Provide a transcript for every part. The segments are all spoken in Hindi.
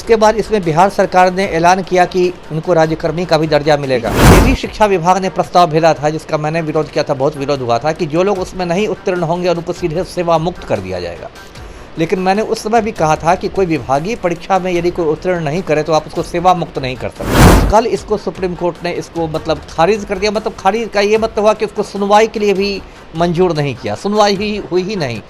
उसके बाद इसमें बिहार सरकार ने ऐलान किया कि उनको राज्यकर्मी का भी दर्जा मिलेगा। ये भी शिक्षा विभाग ने प्रस्ताव भेजा था, जिसका मैंने विरोध किया था, बहुत विरोध हुआ था कि जो लोग उसमें नहीं उत्तीर्ण होंगे उनको सीधे सेवा मुक्त कर दिया जाएगा। लेकिन मैंने उस समय भी कहा था कि कोई विभागीय परीक्षा में यदि कोई उत्तीर्ण नहीं करे तो आप उसको सेवा मुक्त नहीं कर सकते। कल इसको सुप्रीम कोर्ट ने इसको खारिज कर दिया। खारिज का ये मतलब हुआ कि उसको सुनवाई के लिए भी मंजूर नहीं किया, सुनवाई ही हुई ही नहीं।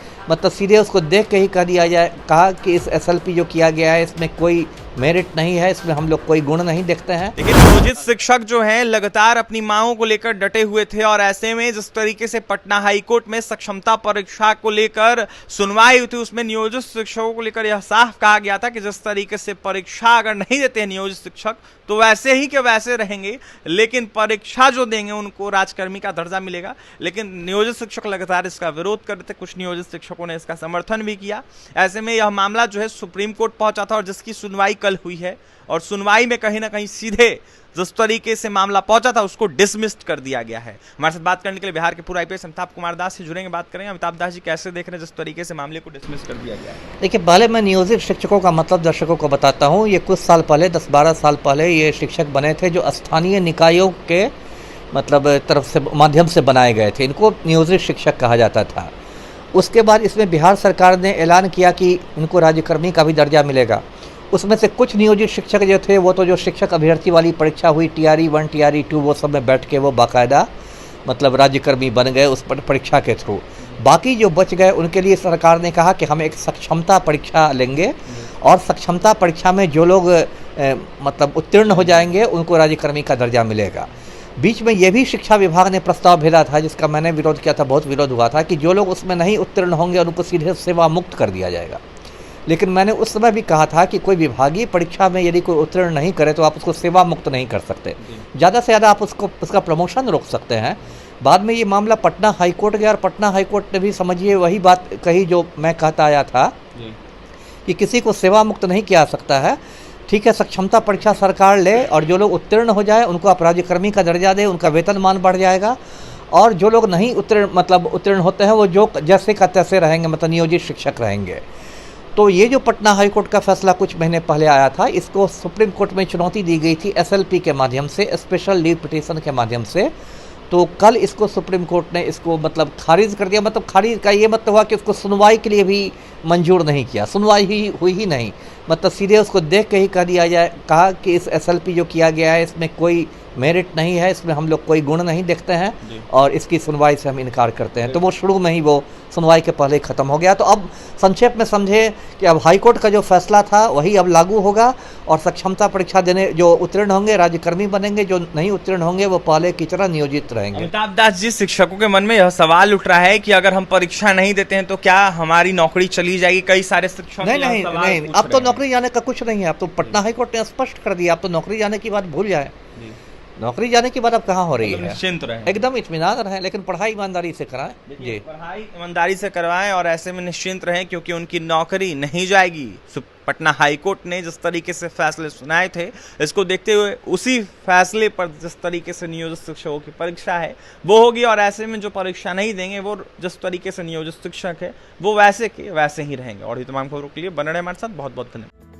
सीधे उसको देख के ही कह दिया जाए, कहा कि इस एसएलपी जो किया गया है इसमें कोई मेरिट नहीं है, इसमें हम लोग कोई गुण नहीं देखते हैं। लेकिन नियोजित शिक्षक जो हैं लगातार अपनी मांगों को लेकर डटे हुए थे और ऐसे में जिस तरीके से पटना हाईकोर्ट में सक्षमता परीक्षा को लेकर सुनवाई हुई थी उसमें नियोजित शिक्षकों को लेकर यह साफ कहा गया था कि जिस तरीके से परीक्षा अगर नहीं देते हैं नियोजित शिक्षक तो वैसे ही के वैसे रहेंगे, लेकिन परीक्षा जो देंगे उनको राजकर्मी का दर्जा मिलेगा। लेकिन नियोजित शिक्षक लगातार इसका विरोध कर रहे थे, कुछ नियोजित शिक्षकों ने इसका समर्थन भी किया। ऐसे में यह मामला जो है सुप्रीम कोर्ट पहुंचा था और जिसकी सुनवाई कल हुई है और सुनवाई में कहीं ना कहीं सीधे जिस तरीके से मामला पहुंचा था उसको डिसमिस्ड कर दिया गया है। हमारे साथ बात करने के लिए बिहार के पूर्व आईपीएस अमिताभ कुमार दास से जुड़ेंगे, बात करेंगे। अमिताभ दास जी, कैसे देख रहे हैं जिस तरीके से मामले को डिसमिस कर दिया गया है? देखिए, पहले मैं नियोजित शिक्षकों का मतलब दर्शकों को बताता हूँ। ये कुछ साल पहले 10-12 साल पहले ये शिक्षक बने थे जो स्थानीय निकायों के तरफ से माध्यम से बनाए गए थे। इनको नियोजित शिक्षक कहा जाता था। उसके बाद इसमें बिहार सरकार ने ऐलान किया कि इनको राज्यकर्मी का भी दर्जा मिलेगा। उसमें से कुछ नियोजित शिक्षक जो थे वो तो जो शिक्षक अभ्यर्थी वाली परीक्षा हुई TRE 1 TRE 2 वो सब में बैठ के वो बाकायदा राज्यकर्मी बन गए उस परीक्षा के थ्रू। बाकी जो बच गए उनके लिए सरकार ने कहा कि हम एक सक्षमता परीक्षा लेंगे और सक्षमता परीक्षा में जो लोग उत्तीर्ण हो जाएंगे उनको राज्यकर्मी का दर्जा मिलेगा। बीच में ये भी शिक्षा विभाग ने प्रस्ताव भेजा था, जिसका मैंने विरोध किया था, बहुत विरोध हुआ था कि जो लोग उसमें नहीं उत्तीर्ण होंगे उनको सीधे सेवा मुक्त कर दिया जाएगा। लेकिन मैंने उस समय भी कहा था कि कोई विभागीय परीक्षा में यदि कोई उत्तीर्ण नहीं करे तो आप उसको सेवा मुक्त नहीं कर सकते। ज़्यादा से ज़्यादा आप उसका प्रमोशन रोक सकते हैं। बाद में ये मामला पटना हाईकोर्ट गया और पटना हाईकोर्ट ने भी समझिए वही बात कही जो मैं कहता आया था कि किसी को सेवा मुक्त नहीं किया सकता है। ठीक है, सक्षमता परीक्षा सरकार ले और जो लोग उत्तीर्ण हो जाए उनको आप राज्यकर्मी का दर्जा दे, उनका वेतनमान बढ़ जाएगा। और जो लोग नहीं उत्तीर्ण होते हैं वो जो जैसे का तैसे रहेंगे, नियोजित शिक्षक रहेंगे। तो ये जो पटना हाईकोर्ट का फैसला कुछ महीने पहले आया था, इसको सुप्रीम कोर्ट में चुनौती दी गई थी SLP के माध्यम से, स्पेशल लीव पिटीशन के माध्यम से। तो कल इसको सुप्रीम कोर्ट ने इसको खारिज कर दिया। खारिज का ये मतलब हुआ कि उसको सुनवाई के लिए भी मंजूर नहीं किया, सुनवाई ही हुई ही नहीं। सीधे उसको देख के ही कह दिया जाए, कहा कि इस SLP जो किया गया है इसमें कोई मेरिट नहीं है, इसमें हम लोग कोई गुण नहीं देखते हैं और इसकी सुनवाई से हम इनकार करते हैं। तो वो शुरू में ही वो सुनवाई के पहले ख़त्म हो गया। तो अब संक्षेप में समझे कि अब हाईकोर्ट का जो फैसला था वही अब लागू होगा और सक्षमता परीक्षा देने जो उत्तीर्ण होंगे राज्यकर्मी बनेंगे, जो नहीं उत्तीर्ण होंगे वो पहले की तरह नियोजित रहेंगे। अमिताभ दास जी, शिक्षकों के मन में यह सवाल उठ रहा है कि अगर हम परीक्षा नहीं देते हैं तो क्या हमारी नौकरी चली जाएगी? कई सारे शिक्षक नहीं, अब तो नौकरी जाने का कुछ नहीं है। अब तो पटना हाईकोर्ट ने स्पष्ट कर दिया, अब तो नौकरी जाने की बात भूल जाए। नौकरी जाने की बात अब कहाँ हो रही है? निश्चिंत रहें, एकदम इत्मीनान रहें, लेकिन पढ़ाई ईमानदारी से कराएं। जी, पढ़ाई ईमानदारी से करवाएं और ऐसे में निश्चिंत रहें क्योंकि उनकी नौकरी नहीं जाएगी। पटना हाईकोर्ट ने जिस तरीके से फैसले सुनाए थे, इसको देखते हुए उसी फैसले पर जिस तरीके से नियोजित शिक्षकों की परीक्षा है वो होगी और ऐसे में जो परीक्षा नहीं देंगे वो जिस तरीके से नियोजित शिक्षक है वो वैसे के वैसे ही रहेंगे। और ये तमाम खबरों के लिए बने रहे हमारे साथ। बहुत बहुत धन्यवाद।